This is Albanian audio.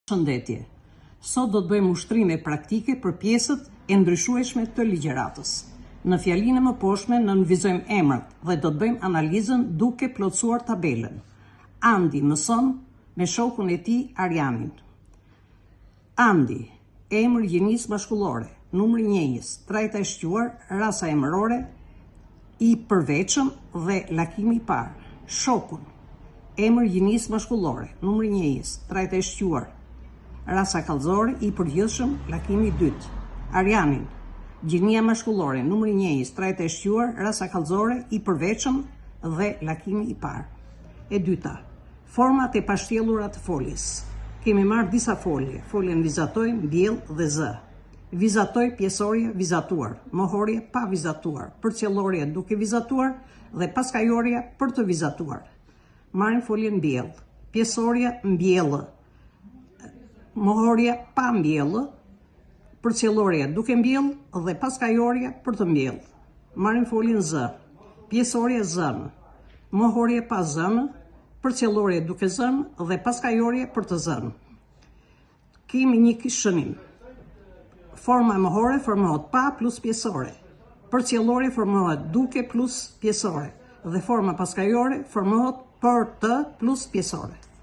Shëndetje. Sot do të bëjmë ushtrime praktike për pjesët e ndryshueshme të ligjëratës. Në fjalinë e mëposhme nënvizojmë emrat dhe do të bëjmë analizën duke plotësuar tabelën. Andi mëson me shokun e tij Arianin. Andi, emër gjinisë mashkullore, numri njëjës, trajta e shquar, rasa emërore, i përveçëm dhe lakimi i parë. Shokun, emër gjinisë mashkullore, numri njëjës, trajta e shquar, rasa kallëzore, i përgjithshëm, lakimi i dytë. Arianin, gjinia mashkullore, numri njëjës, trajta e shquar, rasa kallëzore, i përveçëm dhe lakimi i parë. E dyta, format e pashtjellura të foljes. Kemi marrë disa folje, foljen vizatoj, mbjell dhe zë. Vizatoj, pjesorje, vizatuar, mohorje, pa vizatuar, përcjellorje duke vizatuar dhe paskajorja për të vizatuar. Marrim foljen mbjell, pjesorja mbjellë, mohorja pa mbjellë, përcjellorja duke mbjellë dhe paskajorja për të mbjellë. Marrim foljen zë, pjesorja zënë, mohorja pa zënë, përcjellorja duke zënë dhe paskajorja për të zënë. Kemi një shënim. Forma mohore formohet pa plus pjesore. Përcjellorja formohet duke plus pjesore dhe forma paskajore formohet për të plus pjesore.